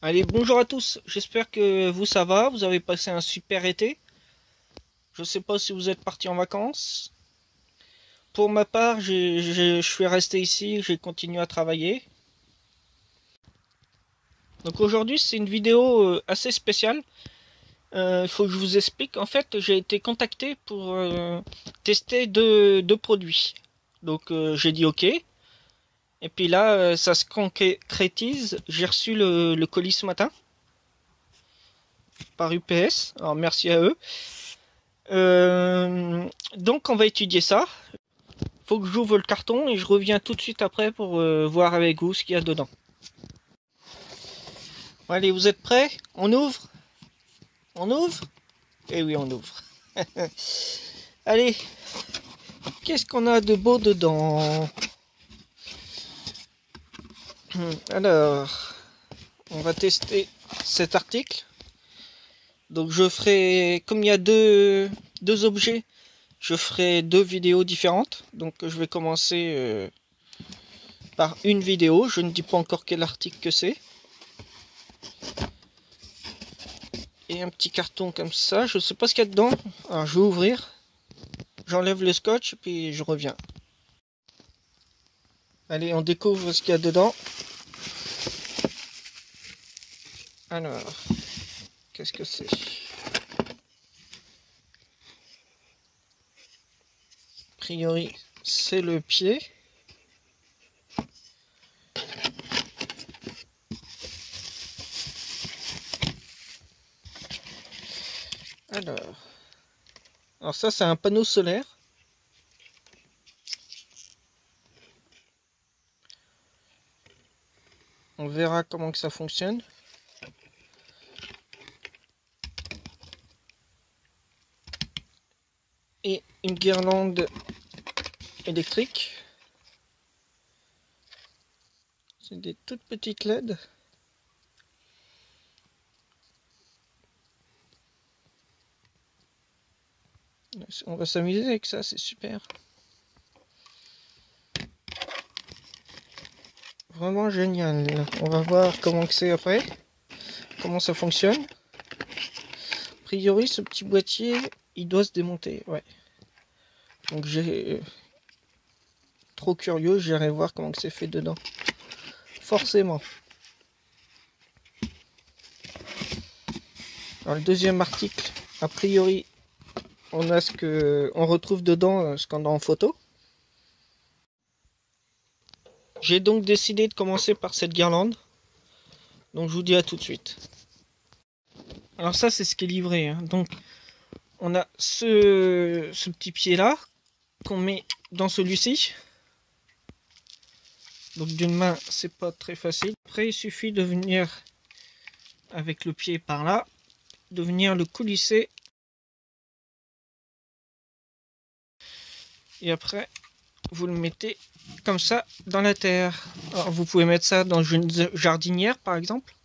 Allez, bonjour à tous, j'espère que vous ça va, vous avez passé un super été. Je sais pas si vous êtes partis en vacances. Pour ma part, je suis resté ici, j'ai continué à travailler. Donc aujourd'hui c'est une vidéo assez spéciale. Il faut que je vous explique. En fait, j'ai été contacté pour tester deux produits. Donc j'ai dit ok. Et puis là, ça se concrétise. J'ai reçu le colis ce matin par UPS. Alors merci à eux. Donc on va étudier ça. Faut que j'ouvre le carton et je reviens tout de suite après pour voir avec vous ce qu'il y a dedans. Allez, vous êtes prêts? On ouvre? On ouvre? Eh oui, on ouvre. Allez, qu'est-ce qu'on a de beau dedans? Alors, on va tester cet article. Donc je ferai, comme il y a deux objets, je ferai deux vidéos différentes. Donc je vais commencer par une vidéo. Je ne dis pas encore quel article que c'est. Et un petit carton comme ça. Je ne sais pas ce qu'il y a dedans. Alors je vais ouvrir. J'enlève le scotch et puis je reviens. Allez, on découvre ce qu'il y a dedans. Alors, qu'est-ce que c'est? A priori, c'est le pied. Alors ça, c'est un panneau solaire. On verra comment que ça fonctionne. Et une guirlande électrique. C'est des toutes petites LED. On va s'amuser avec ça, c'est super. Vraiment génial. On va voir comment que c'est après. Comment ça fonctionne. A priori, ce petit boîtier, il doit se démonter. Ouais. Donc j'ai trop curieux, j'irai voir comment que c'est fait dedans. Forcément. Alors le deuxième article, a priori, on a ce que on retrouve dedans, ce qu'on a en photo. J'ai donc décidé de commencer par cette guirlande. Donc je vous dis à tout de suite. Alors ça c'est ce qui est livré. Hein. Donc on a ce petit pied là qu'on met dans celui-ci. Donc d'une main c'est pas très facile. Après il suffit de venir avec le pied par là, de venir le coulisser. Et après vous le mettez comme ça dans la terre. Alors, vous pouvez mettre ça dans une jardinière par exemple,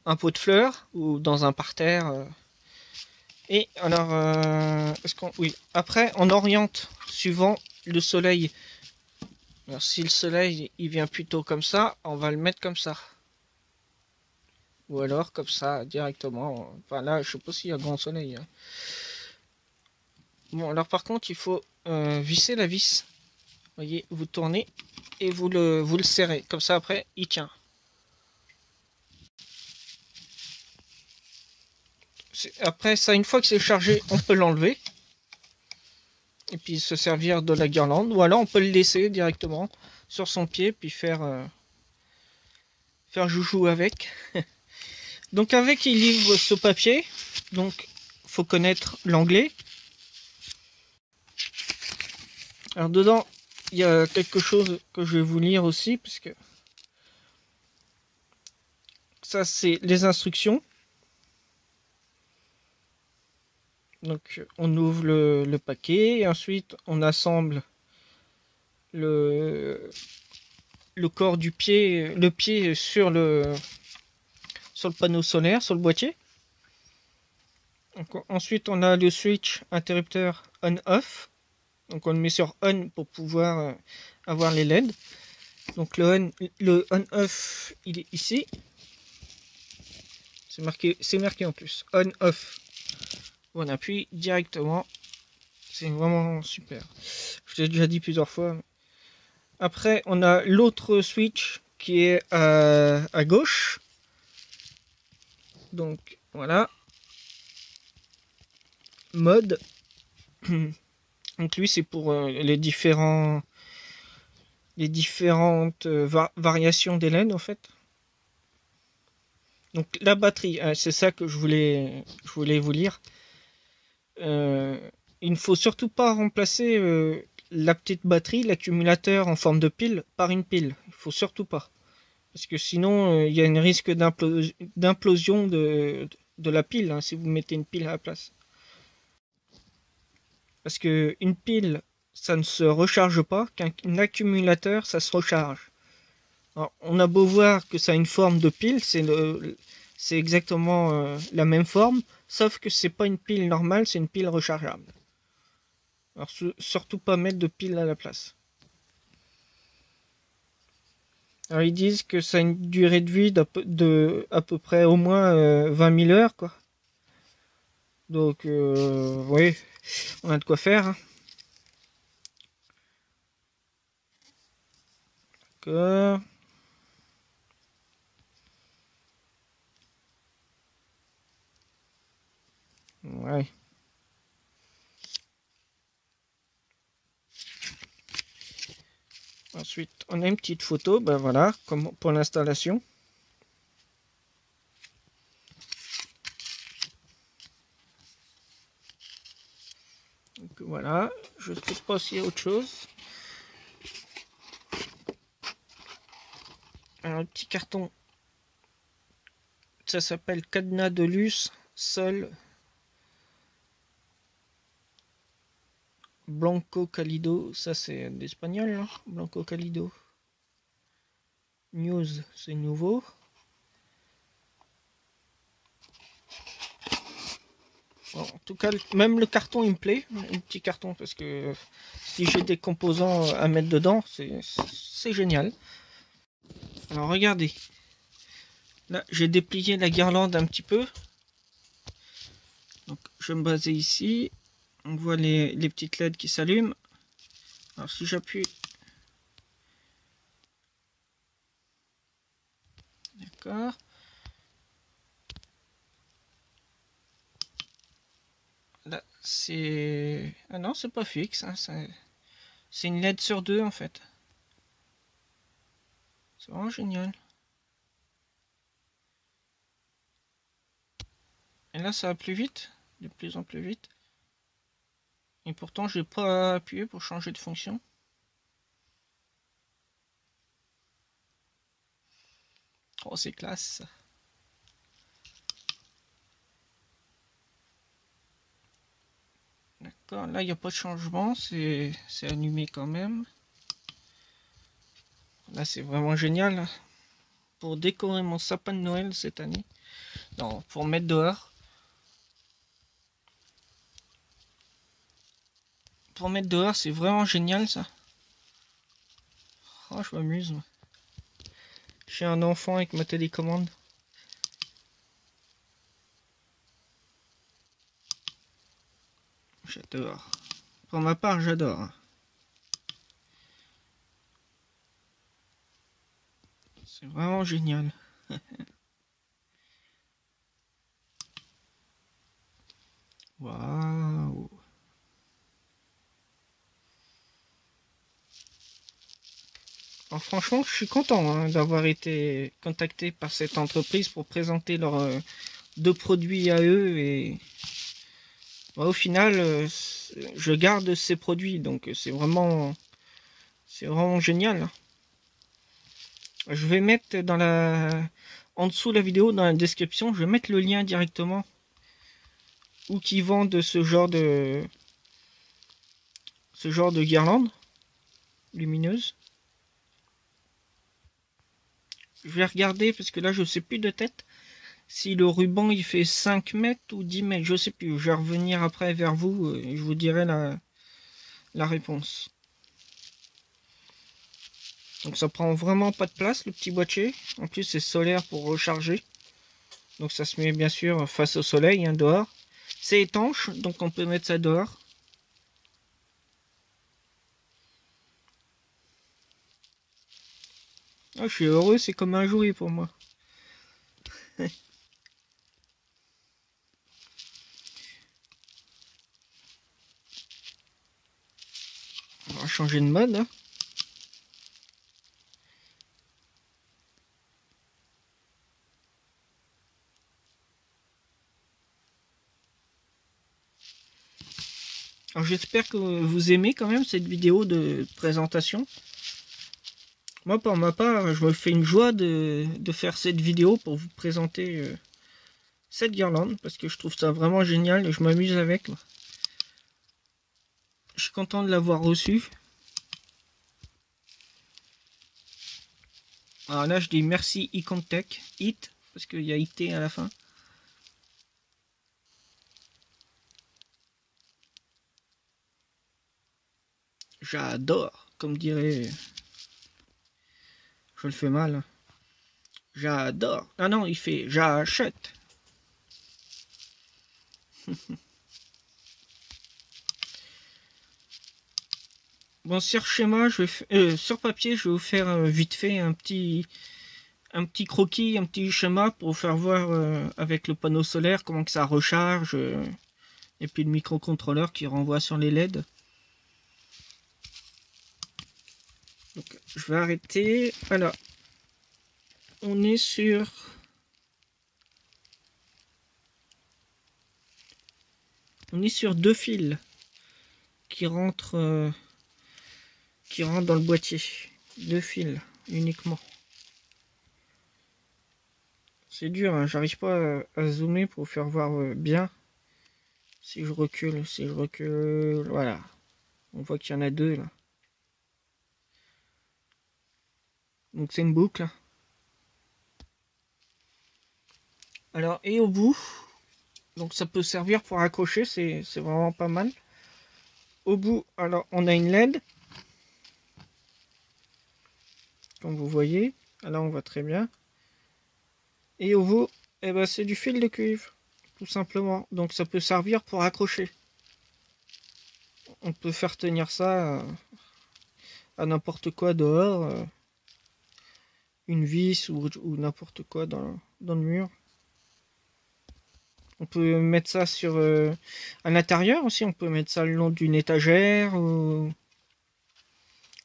un pot de fleurs ou dans un parterre. Et alors, oui. Après, on oriente suivant le soleil. Alors, si le soleil il vient plutôt comme ça, on va le mettre comme ça. Ou alors comme ça directement. Enfin là, je sais pas s'il y a grand soleil. Hein. Bon, alors par contre, il faut visser la vis. Vous voyez, vous tournez et vous le serrez. Comme ça, après, il tient. Après ça, une fois que c'est chargé, on peut l'enlever. Et puis se servir de la guirlande. Ou alors, on peut le laisser directement sur son pied. Puis faire joujou avec. Donc avec, il livre ce papier. Donc, faut connaître l'anglais. Alors dedans, il y a quelque chose que je vais vous lire aussi, parce que ça c'est les instructions. Donc on ouvre le paquet, et ensuite on assemble le corps du pied, le pied sur le panneau solaire, sur le boîtier. Donc, ensuite on a le switch interrupteur on-off. Donc on le met sur on pour pouvoir avoir les LED. Donc le on-off il est ici. C'est marqué en plus. On, off. On appuie directement. C'est vraiment super. Je l'ai déjà dit plusieurs fois. Après, on a l'autre switch qui est à gauche. Donc, voilà. Mode. Donc lui, c'est pour les différentes variations des LED en fait. Donc la batterie, c'est ça que je voulais vous lire. Il ne faut surtout pas remplacer la petite batterie, l'accumulateur en forme de pile, par une pile. Il faut surtout pas. Parce que sinon, il y a un risque d'implosion de la pile, hein, si vous mettez une pile à la place. Parce que une pile, ça ne se recharge pas, qu'un accumulateur, ça se recharge. Alors, on a beau voir que ça a une forme de pile, c'est exactement la même forme, sauf que c'est pas une pile normale, c'est une pile rechargeable. Alors surtout pas mettre de pile à la place. Alors ils disent que ça a une durée de vie de à peu près au moins 20 000 heures, quoi. Donc oui, on a de quoi faire. Hein. D'accord. Ouais. Ensuite, on a une petite photo, ben voilà, comme pour l'installation. Donc voilà, je ne sais pas s'il y a autre chose. Alors, le petit carton, ça s'appelle cadenas de luce, sol, Blanco Calido, ça c'est d'espagnol, hein, Blanco Calido. News, c'est nouveau. Bon, en tout cas, même le carton il me plaît, un petit carton, parce que si j'ai des composants à mettre dedans, c'est génial. Alors regardez, là j'ai déplié la guirlande un petit peu. Donc je vais me baser ici, on voit les petites LED qui s'allument. Alors si j'appuie, d'accord. Là c'est... Ah non, c'est pas fixe, hein, c'est une LED sur deux en fait. C'est vraiment génial. Et là ça va plus vite, de plus en plus vite. Et pourtant j'ai pas appuyé pour changer de fonction. Oh c'est classe. D'accord, là il n'y a pas de changement, c'est allumé quand même. Là c'est vraiment génial. Pour décorer mon sapin de Noël cette année. Non, pour mettre dehors. Pour mettre dehors, c'est vraiment génial ça. Oh, je m'amuse. J'ai un enfant avec ma télécommande. J'adore. Pour ma part, j'adore. C'est vraiment génial. Waouh. Alors, franchement, je suis content hein, d'avoir été contacté par cette entreprise pour présenter leurs deux produits à eux et au final, je garde ces produits donc c'est vraiment génial. Je vais mettre en dessous de la vidéo, dans la description, je vais mettre le lien directement où qui vendent ce genre de guirlande lumineuse. Je vais regarder parce que là je sais plus de tête si le ruban il fait 5 mètres ou 10 mètres, je sais plus. Je vais revenir après vers vous et je vous dirai la réponse. Donc ça prend vraiment pas de place le petit boîtier. En plus c'est solaire pour recharger. Donc ça se met bien sûr face au soleil, hein, dehors. C'est étanche, donc on peut mettre ça dehors. Ah, je suis heureux, c'est comme un jouet pour moi. On va changer de mode, hein. Alors j'espère que vous aimez quand même cette vidéo de présentation. Moi pour ma part, je me fais une joie de faire cette vidéo pour vous présenter cette guirlande. Parce que je trouve ça vraiment génial et je m'amuse avec. Je suis content de l'avoir reçue. Alors là je dis merci Icontech, IT, parce qu'il y a IT à la fin. J'adore, comme dirait... Je le fais mal. J'adore. Ah non, il fait j'achète. Bon, sur schéma, sur papier, je vais vous faire vite fait un petit croquis, un petit schéma pour vous faire voir avec le panneau solaire comment que ça recharge et puis le microcontrôleur qui renvoie sur les LED. Donc, je vais arrêter. Alors, on est sur deux fils qui rentrent dans le boîtier. Deux fils uniquement. C'est dur, hein, j'arrive pas à zoomer pour faire voir bien. Si je recule, voilà. On voit qu'il y en a deux là. Donc c'est une boucle. Alors, et au bout, donc ça peut servir pour accrocher, c'est vraiment pas mal. Au bout, alors on a une LED. Comme vous voyez, là on voit très bien. Et au bout, eh ben, c'est du fil de cuivre, tout simplement. Donc ça peut servir pour accrocher. On peut faire tenir ça à n'importe quoi dehors. Une vis ou n'importe quoi dans le mur. On peut mettre ça sur à l'intérieur aussi. On peut mettre ça le long d'une étagère ou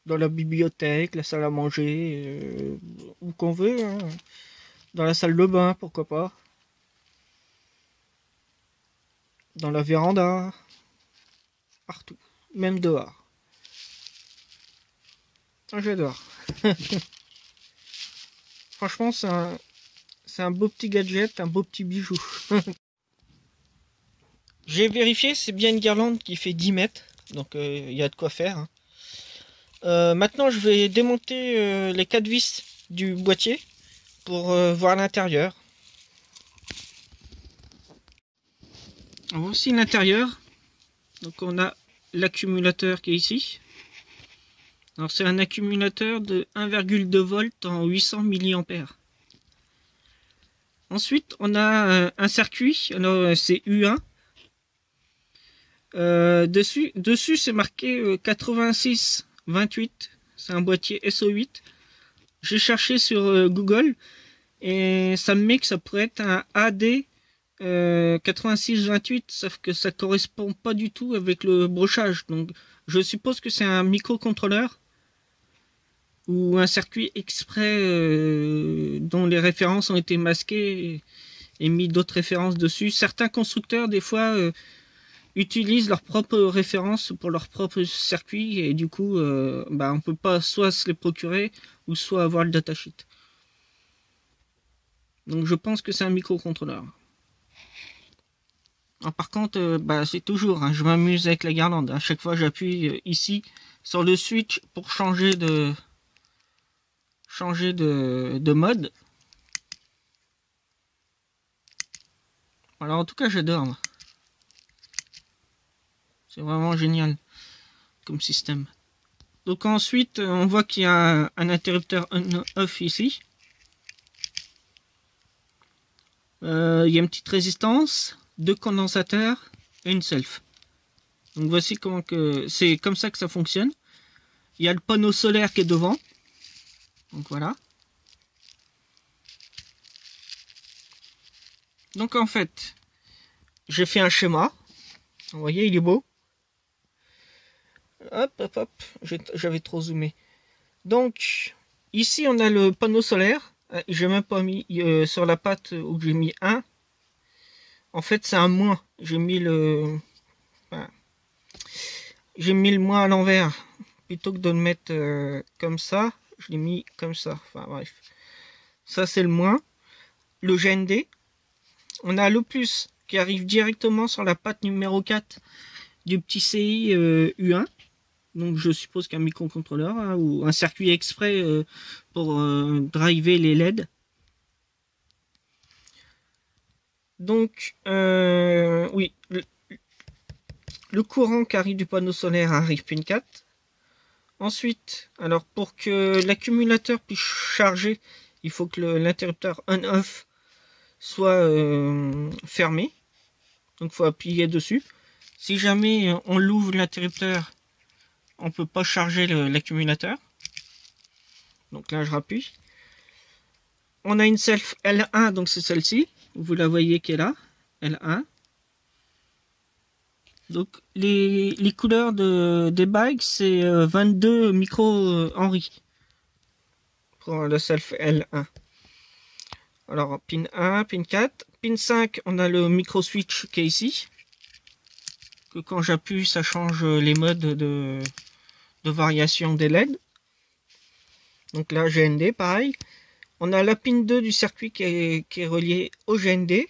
dans la bibliothèque, la salle à manger, où qu'on veut. Hein. Dans la salle de bain, pourquoi pas. Dans la véranda. Partout. Même dehors. Ah, j'adore. Franchement, c'est un beau petit gadget, un beau petit bijou. J'ai vérifié, c'est bien une guirlande qui fait 10 mètres. Donc il y a de quoi faire. Hein. Maintenant, je vais démonter les 4 vis du boîtier pour voir l'intérieur. Voici l'intérieur. Donc on a l'accumulateur qui est ici. Alors c'est un accumulateur de 1,2 volts en 800 mA. Ensuite on a un circuit, alors c'est U1. Dessus c'est marqué 8628, c'est un boîtier SO8. J'ai cherché sur Google et ça me met que ça pourrait être un AD 8628, sauf que ça correspond pas du tout avec le brochage. Donc je suppose que c'est un microcontrôleur ou un circuit exprès dont les références ont été masquées et mis d'autres références dessus. Certains constructeurs des fois utilisent leurs propres références pour leur propre circuit et du coup on peut pas soit se les procurer ou soit avoir le datasheet. Donc je pense que c'est un microcontrôleur. Alors, par contre c'est toujours hein, je m'amuse avec la guirlande. À chaque fois j'appuie ici sur le switch pour changer de mode. Alors en tout cas j'adore. C'est vraiment génial comme système. Donc ensuite, on voit qu'il y a un interrupteur on-off ici. Il y a une petite résistance, 2 condensateurs et une self. Donc voici comment que c'est comme ça que ça fonctionne. Il y a le panneau solaire qui est devant. Donc voilà. Donc en fait, j'ai fait un schéma. Vous voyez, il est beau. Hop, hop, hop. J'avais trop zoomé. Donc, ici, on a le panneau solaire. J'ai même pas mis sur la patte où j'ai mis 1. En fait, c'est un moins. J'ai mis le... Enfin, j'ai mis le moins à l'envers. Plutôt que de le mettre comme ça, je l'ai mis comme ça. Enfin, bref. Ça, c'est le moins. Le GND. On a le plus qui arrive directement sur la patte numéro 4 du petit CI U1. Donc je suppose qu'un microcontrôleur hein, ou un circuit exprès pour driver les LED. Donc oui, le courant qui arrive du panneau solaire arrive pin 4. Ensuite, alors pour que l'accumulateur puisse charger, il faut que l'interrupteur on-off soit fermé. Donc il faut appuyer dessus. Si jamais on l'ouvre l'interrupteur, on peut pas charger l'accumulateur. Donc là je rappuie. On a une self L1, donc c'est celle-ci. Vous la voyez qui est là. L1. Donc les couleurs des bagues, c'est 22 micro Henry pour le self L1. Alors pin 1, pin 4. Pin 5, on a le micro switch qui est ici. Que quand j'appuie, ça change les modes de variation des LED. Donc là, GND, pareil. On a la pin 2 du circuit qui est relié au GND.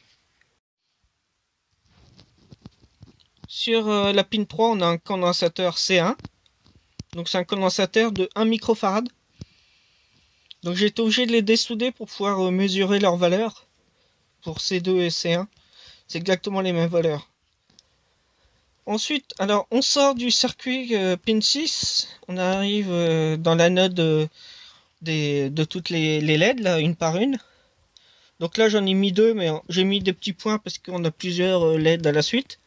Sur la pin 3, on a un condensateur C1. Donc c'est un condensateur de 1 microfarad. Donc j'ai été obligé de les dessouder pour pouvoir mesurer leur valeur. Pour C2 et C1. C'est exactement les mêmes valeurs. Ensuite, alors on sort du circuit pin 6. On arrive dans la node de toutes les LED, là, une par une. Donc là j'en ai mis 2, mais j'ai mis des petits points parce qu'on a plusieurs LED à la suite.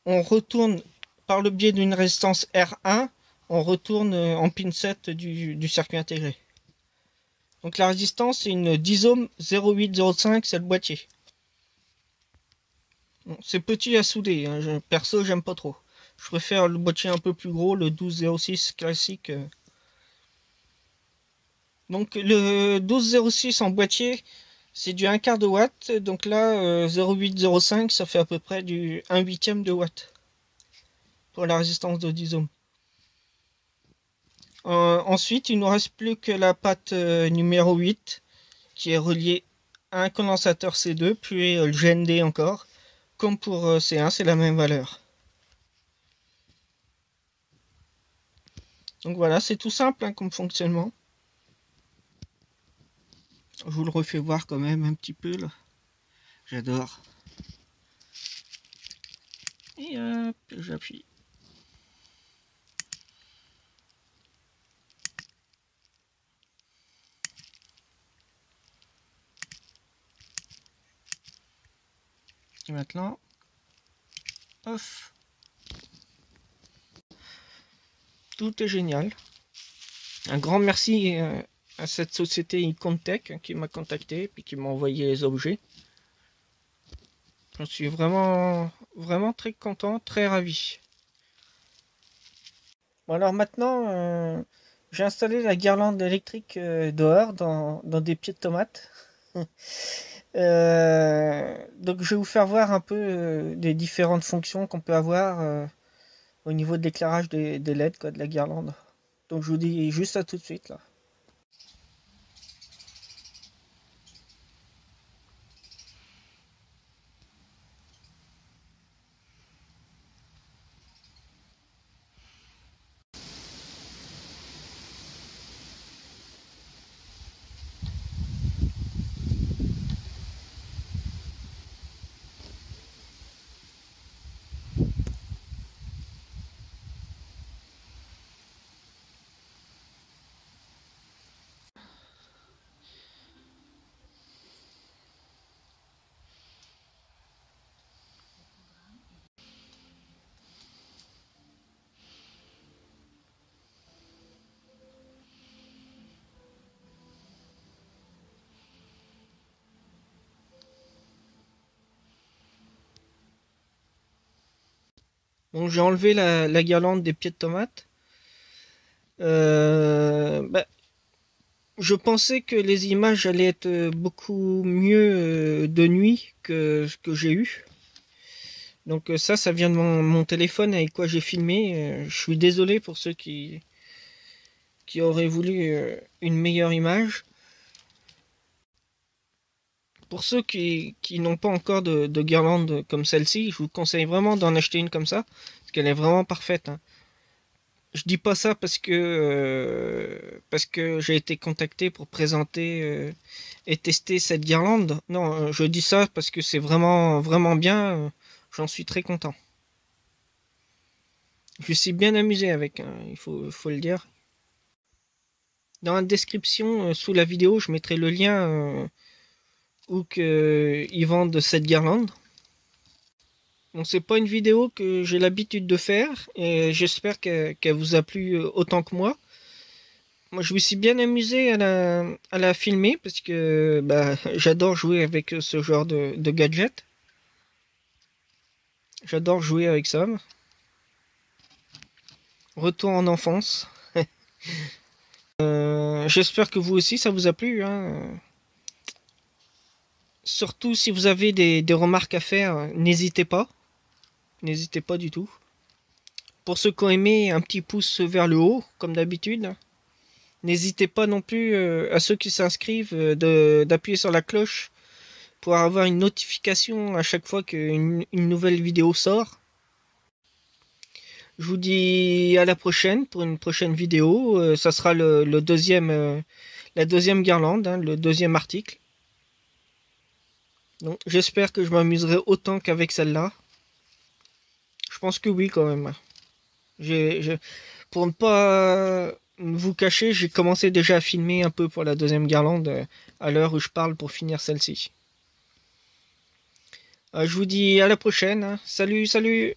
On retourne par le biais d'une résistance R1, on retourne en pin 7 du circuit intégré. Donc la résistance c'est une 10 ohms 0805, c'est le boîtier. Bon, c'est petit à souder, hein. Perso j'aime pas trop. Je préfère le boîtier un peu plus gros, le 1206 classique. Donc le 1206 en boîtier, c'est du 1/4 de watt. Donc là, 0805, ça fait à peu près du 1/8 de watt. Pour la résistance de 10 ohms. Ensuite, il ne nous reste plus que la patte numéro 8, qui est reliée à un condensateur C2, puis le GND encore. Comme pour C1, c'est la même valeur. Donc voilà, c'est tout simple hein, comme fonctionnement. Je vous le refais voir quand même un petit peu là. J'adore. Et hop, j'appuie. Et maintenant, off. Tout est génial. Un grand merci à cette société Icontech qui m'a contacté et qui m'a envoyé les objets. Je suis vraiment très content, très ravi. Bon alors maintenant, j'ai installé la guirlande électrique dehors dans des pieds de tomates. Donc je vais vous faire voir un peu des différentes fonctions qu'on peut avoir au niveau de l'éclairage des LED, quoi, de la guirlande. Donc je vous dis juste à tout de suite là. Bon, j'ai enlevé la guirlande des pieds de tomate. Bah, je pensais que les images allaient être beaucoup mieux de nuit que ce que j'ai eu. Donc ça vient de mon téléphone avec quoi j'ai filmé. Je suis désolé pour ceux qui auraient voulu une meilleure image. Pour ceux qui n'ont pas encore de guirlande comme celle-ci, je vous conseille vraiment d'en acheter une comme ça, parce qu'elle est vraiment parfaite, hein. Je dis pas ça parce que j'ai été contacté pour présenter et tester cette guirlande. Non, je dis ça parce que c'est vraiment vraiment bien. J'en suis très content. Je suis bien amusé avec, hein, faut le dire. Dans la description sous la vidéo, je mettrai le lien où ils vendent cette guirlande. Bon, c'est pas une vidéo que j'ai l'habitude de faire et j'espère qu'elle vous a plu autant que moi. Moi, je me suis bien amusé à la filmer parce que bah, j'adore jouer avec ce genre de gadget. J'adore jouer avec ça. Retour en enfance. J'espère que vous aussi, ça vous a plu, hein. Surtout si vous avez des remarques à faire, n'hésitez pas. N'hésitez pas du tout. Pour ceux qui ont aimé, un petit pouce vers le haut, comme d'habitude. N'hésitez pas non plus à ceux qui s'inscrivent d'appuyer sur la cloche pour avoir une notification à chaque fois qu'une nouvelle vidéo sort. Je vous dis à la prochaine pour une prochaine vidéo. Ça sera le deuxième, la deuxième guirlande, hein, le deuxième article. Donc j'espère que je m'amuserai autant qu'avec celle-là. Je pense que oui quand même. Pour ne pas vous cacher, j'ai commencé déjà à filmer un peu pour la deuxième guirlande à l'heure où je parle pour finir celle-ci. Je vous dis à la prochaine, hein. Salut, salut!